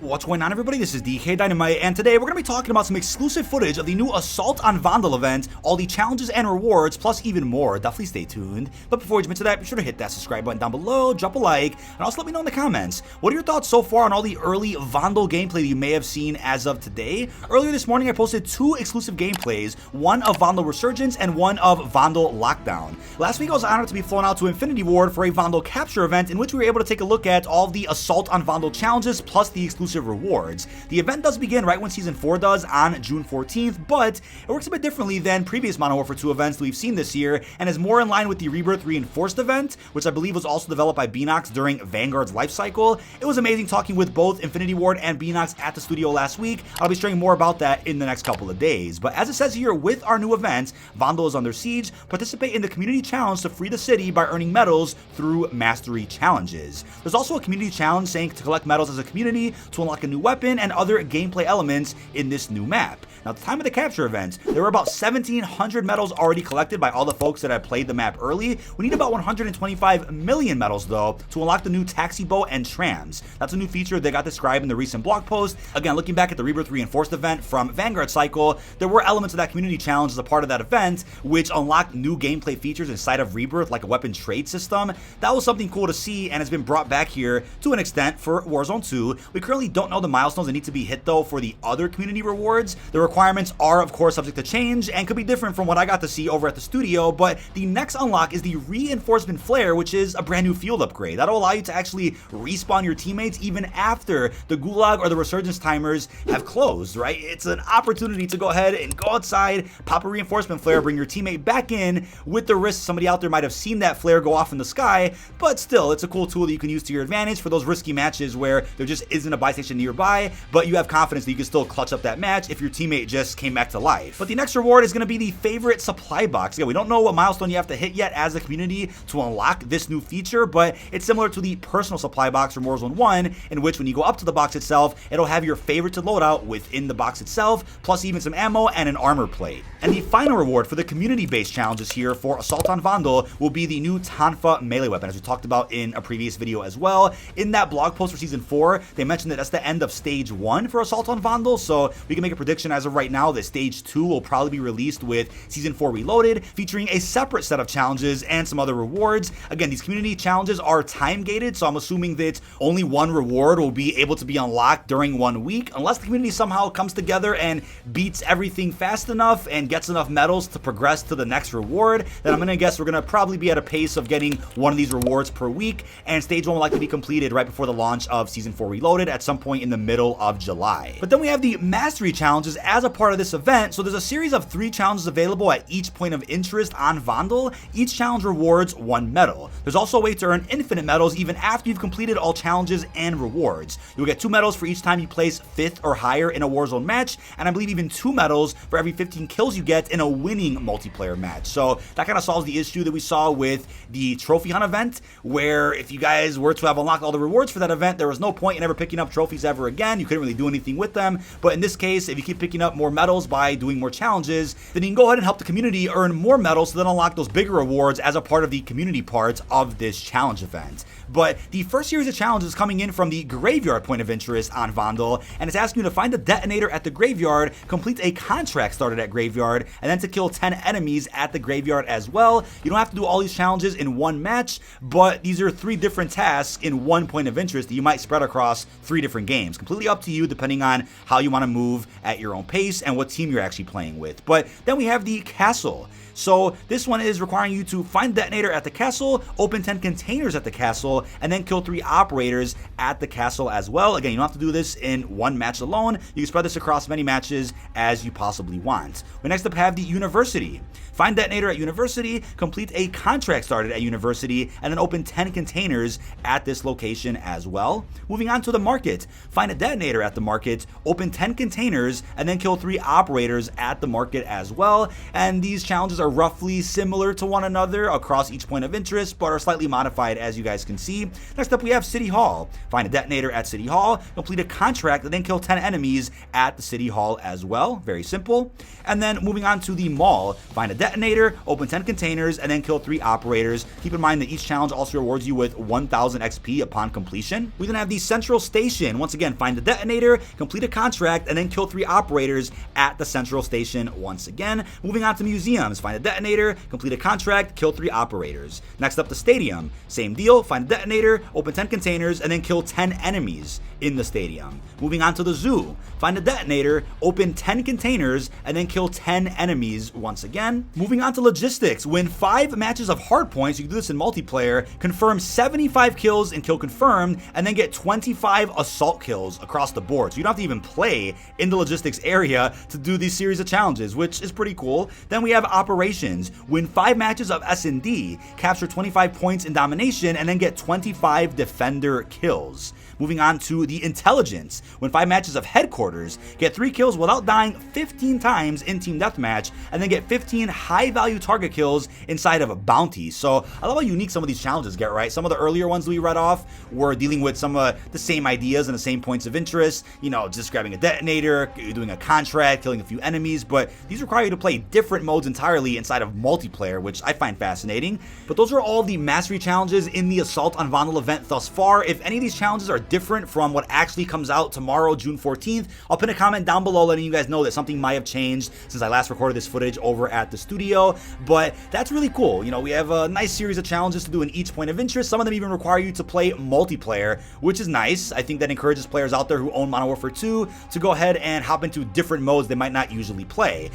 What's going on, everybody? This is dkdynamite, and today we're going to be talking about some exclusive footage of the new Assault on Vondel event, all the challenges and rewards, plus even more. Definitely stay tuned. But before we jump into that, be sure to hit that subscribe button down below, drop a like, and also let me know in the comments, what are your thoughts so far on all the early Vondel gameplay that you may have seen as of today? Earlier this morning, I posted 2 exclusive gameplays, one of Vondel Resurgence and one of Vondel Lockdown. Last week, I was honored to be flown out to Infinity Ward for a Vondel capture event in which we were able to take a look at all of the Assault on Vondel challenges, plus the exclusive rewards. The event does begin right when Season 4 does on June 14th, but it works a bit differently than previous Modern Warfare 2 events that we've seen this year, and is more in line with the Rebirth Reinforced event, which I believe was also developed by Beanox during Vanguard's life cycle. It was amazing talking with both Infinity Ward and Beanox at the studio last week. I'll be sharing more about that in the next couple of days. But as it says here, with our new event, Vondel is under siege. Participate in the community challenge to free the city by earning medals through mastery challenges. There's also a community challenge saying to collect medals as a community to unlock a new weapon and other gameplay elements in this new map. Now, at the time of the capture event, there were about 1,700 medals already collected by all the folks that had played the map early. We need about 125 million medals, though, to unlock the new taxi boat and trams. That's a new feature that got described in the recent blog post. Again, looking back at the Rebirth Reinforced event from Vanguard cycle, there were elements of that community challenge as a part of that event, which unlocked new gameplay features inside of Rebirth, like a weapon trade system. That was something cool to see, and has been brought back here to an extent for Warzone 2. We currently don't know the milestones that need to be hit, though, for the other community rewards. The requirements are, of course, subject to change and could be different from what I got to see over at the studio, but the next unlock is the Reinforcement Flare, which is a brand new field upgrade. That'll allow you to actually respawn your teammates even after the Gulag or the Resurgence timers have closed, right? It's an opportunity to go ahead and go outside, pop a Reinforcement Flare, bring your teammate back in with the risk somebody out there might have seen that flare go off in the sky, but still, it's a cool tool that you can use to your advantage for those risky matches where there just isn't a buy station nearby, but you have confidence that you can still clutch up that match if your teammate just came back to life. But the next reward is going to be the favorite supply box. Again, we don't know what milestone you have to hit yet as a community to unlock this new feature, but it's similar to the personal supply box from Warzone 1, in which when you go up to the box itself, it'll have your favorited loadout within the box itself, plus even some ammo and an armor plate. And the final reward for the community-based challenges here for Assault on Vondel will be the new Tonfa melee weapon, as we talked about in a previous video as well. In that blog post for Season 4, they mentioned that that's the end of Stage 1 for Assault on Vondel, so we can make a prediction as of right now that Stage 2 will probably be released with Season 4 Reloaded, featuring a separate set of challenges and some other rewards. Again, these community challenges are time-gated, so I'm assuming that only one reward will be able to be unlocked during 1 week, unless the community somehow comes together and beats everything fast enough and gets enough medals to progress to the next reward. Then I'm going to guess we're going to probably be at a pace of getting one of these rewards per week, and Stage 1 will likely be completed right before the launch of Season 4 Reloaded at some point in the middle of July. But then we have the Mastery Challenges as a part of this event, so there's a series of 3 challenges available at each point of interest on Vondel. Each challenge rewards 1 medal. There's also a way to earn infinite medals even after you've completed all challenges and rewards. You'll get 2 medals for each time you place 5th or higher in a Warzone match, and I believe even 2 medals for every 15 kills you get in a winning multiplayer match. So that kind of solves the issue that we saw with the Trophy Hunt event, where if you guys were to have unlocked all the rewards for that event, there was no point in ever picking up trophies ever again. You couldn't really do anything with them. But in this case, if you keep picking up more medals by doing more challenges, then you can go ahead and help the community earn more medals to then unlock those bigger rewards as a part of the community part of this challenge event. But the first series of challenges is coming in from the Graveyard point of interest on Vondel, and it's asking you to find a detonator at the Graveyard, complete a contract started at Graveyard, and then to kill 10 enemies at the Graveyard as well. You don't have to do all these challenges in one match, but these are 3 different tasks in one point of interest that you might spread across 3 different games. Completely up to you, depending on how you want to move at your own pace and what team you're actually playing with. But then we have the Castle. So this one is requiring you to find the detonator at the castle, open 10 containers at the castle, and then kill 3 operators at the castle as well. Again, you don't have to do this in one match alone. You can spread this across many matches as you possibly want. We next up have the University. Find detonator at University, complete a contract started at University, and then open 10 containers at this location as well. Moving on to the Market. Find a detonator at the Market, open 10 containers, and then kill 3 operators at the Market as well. And these challenges are are roughly similar to one another across each point of interest, but are slightly modified, as you guys can see. Next up, we have City Hall. Find a detonator at City Hall, complete a contract, and then kill 10 enemies at the City Hall as well. Very simple. And then moving on to the mall, find a detonator, open 10 containers, and then kill 3 operators. Keep in mind that each challenge also rewards you with 1000 XP upon completion. We then have the Central Station. Once again, find a detonator, complete a contract, and then kill 3 operators at the Central Station once again. Moving on to museums, find a detonator, complete a contract, kill 3 operators. Next up, the stadium. Same deal, find a detonator, open 10 containers, and then kill 10 enemies in the stadium. Moving on to the zoo, find a detonator, open 10 containers, and then kill 10 enemies once again. Moving on to logistics, win 5 matches of hard points. You can do this in multiplayer, confirm 75 kills in kill confirmed, and then get 25 assault kills across the board. So you don't have to even play in the logistics area to do these series of challenges, which is pretty cool. Then we have operations, win 5 matches of S&D, capture 25 points in domination, and then get 25 defender kills. Moving on to the intelligence, win 5 matches of headquarters, get 3 kills without dying 15 times in team deathmatch, and then get 15 high value target kills inside of a bounty. So I love how unique some of these challenges get, right? Some of the earlier ones we read off were dealing with some of the same ideas and the same points of interest, you know, just grabbing a detonator, doing a contract, killing a few enemies, but these require you to play different modes entirely inside of multiplayer, which I find fascinating. But those are all the mastery challenges in the Assault on Vondel event thus far. If any of these challenges are different from what actually comes out tomorrow, June 14th, I'll pin a comment down below letting you guys know that something might have changed since I last recorded this footage over at the studio. But that's really cool. You know, we have a nice series of challenges to do in each point of interest. Some of them even require you to play multiplayer, which is nice. I think that encourages players out there who own Modern Warfare 2 to go ahead and hop into different modes they might not usually play.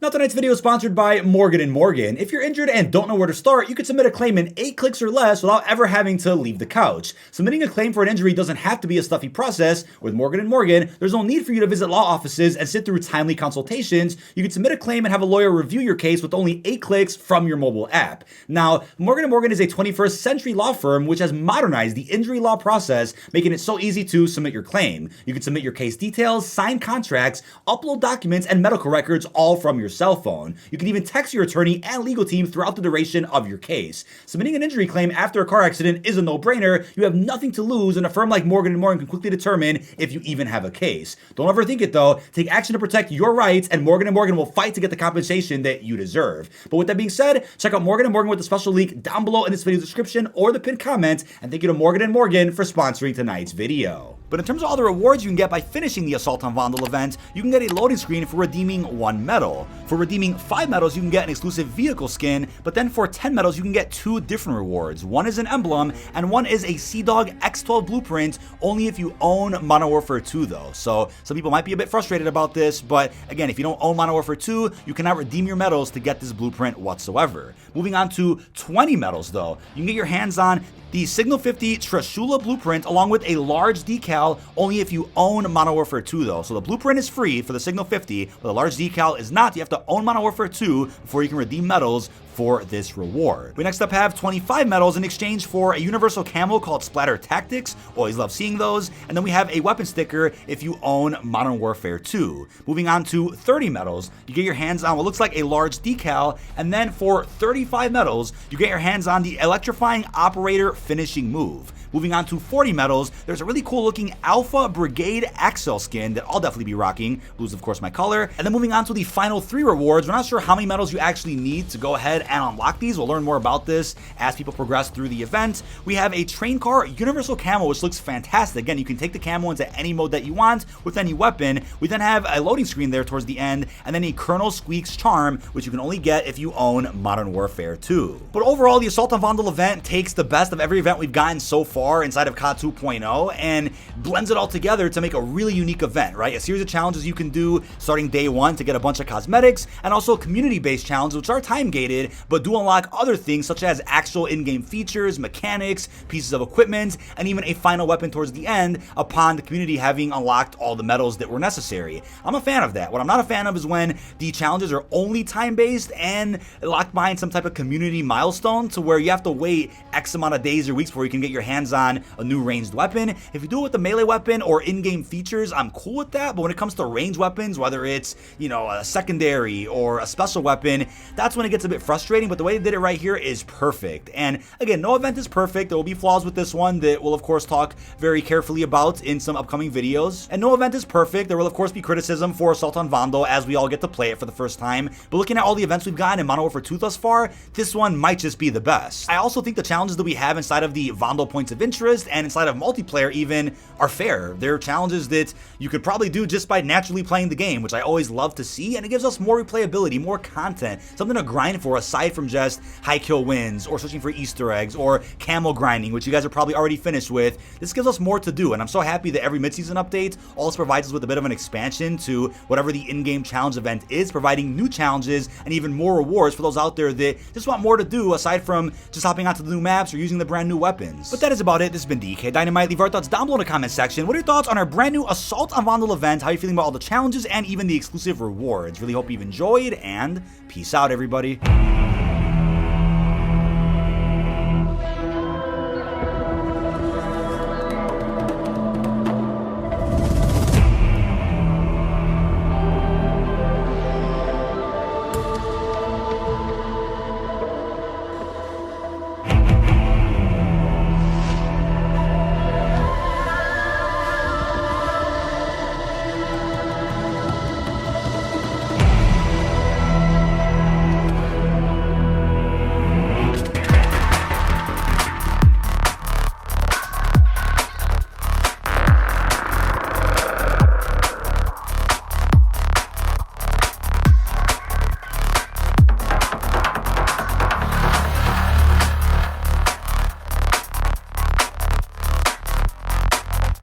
Now tonight's video is sponsored by Morgan & Morgan. If you're injured and don't know where to start, you can submit a claim in 8 clicks or less without ever having to leave the couch. Submitting a claim for an injury doesn't have to be a stuffy process. With Morgan & Morgan, there's no need for you to visit law offices and sit through timely consultations. You can submit a claim and have a lawyer review your case with only 8 clicks from your mobile app. Now, Morgan & Morgan is a 21st century law firm which has modernized the injury law process, making it so easy to submit your claim. You can submit your case details, sign contracts, upload documents, and medical records all from your cell phone. You can even text your attorney and legal team throughout the duration of your case. Submitting an injury claim after a car accident is a no-brainer. You have nothing to lose, and a firm like Morgan & Morgan can quickly determine if you even have a case. Don't overthink it though. Take action to protect your rights, and Morgan & Morgan will fight to get the compensation that you deserve. But with that being said, check out Morgan & Morgan with the special link down below in this video's description or the pinned comment, and thank you to Morgan & Morgan for sponsoring tonight's video. But in terms of all the rewards you can get by finishing the Assault on Vondel event, you can get a loading screen for redeeming 1 medal. For redeeming 5 medals, you can get an exclusive vehicle skin, but then for 10 medals, you can get 2 different rewards. One is an emblem, and one is a Sea Dog X12 blueprint, only if you own Modern Warfare 2 though. So some people might be a bit frustrated about this, but again, if you don't own Modern Warfare 2, you cannot redeem your medals to get this blueprint whatsoever. Moving on to 20 medals though, you can get your hands on the Signal 50 Trashula blueprint along with a large decal, only if you own Modern Warfare 2 though. So the blueprint is free for the Signal 50, but the large decal is not. You have to own Modern Warfare 2 before you can redeem medals for this reward. We next up have 25 medals in exchange for a universal camo called Splatter Tactics. Always love seeing those. And then we have a weapon sticker if you own Modern Warfare 2. Moving on to 30 medals, you get your hands on what looks like a large decal, and then for 35 medals, you get your hands on the Electrifying Operator finishing move. Moving on to 40 medals, there's a really cool looking Alpha Brigade Axel skin that I'll definitely be rocking. Blue's of course my color. And then moving on to the final 3 rewards, we're not sure how many medals you actually need to go ahead and unlock these. We'll learn more about this as people progress through the event. We have a train car universal camo, which looks fantastic. Again, you can take the camo into any mode that you want with any weapon. We then have a loading screen there towards the end, and then a Colonel Squeak's charm, which you can only get if you own Modern Warfare 2. But overall, the Assault on Vondel event takes the best of every event we've gotten so far inside of COD 2.0 and blends it all together to make a really unique event, right? A series of challenges you can do starting day 1 to get a bunch of cosmetics, and also community-based challenges which are time-gated but do unlock other things such as actual in-game features, mechanics, pieces of equipment, and even a final weapon towards the end upon the community having unlocked all the medals that were necessary. I'm a fan of that. What I'm not a fan of is when the challenges are only time-based and locked behind some type of community milestone to where you have to wait X amount of days or weeks before you can get your hands focuses on a new ranged weapon. If you do it with the melee weapon or in-game features, I'm cool with that, but when it comes to ranged weapons, whether it's, you know, a secondary or a special weapon, that's when it gets a bit frustrating, but the way they did it right here is perfect. And again, no event is perfect. There will be flaws with this one that we'll of course talk very carefully about in some upcoming videos. And no event is perfect. There will of course be criticism for Assault on Vondel as we all get to play it for the first time, but looking at all the events we've gotten in Modern Warfare 2 thus far, this one might just be the best. I also think the challenges that we have inside of the Vondel points of interest and inside of multiplayer even are fair. They're challenges that you could probably do just by naturally playing the game, which I always love to see, and it gives us more replayability, more content, something to grind for aside from just high kill wins or searching for Easter eggs or camo grinding, which you guys are probably already finished with. This gives us more to do, and I'm so happy that every midseason update also provides us with a bit of an expansion to whatever the in-game challenge event is, providing new challenges and even more rewards for those out there that just want more to do aside from just hopping onto the new maps or using the brand new weapons. But that is about it. This has been dkdynamite. Leave our thoughts down below in the comment section. What are your thoughts on our brand new Assault on Vondel event? How are you feeling about all the challenges and even the exclusive rewards? Really hope you've enjoyed, and peace out, everybody.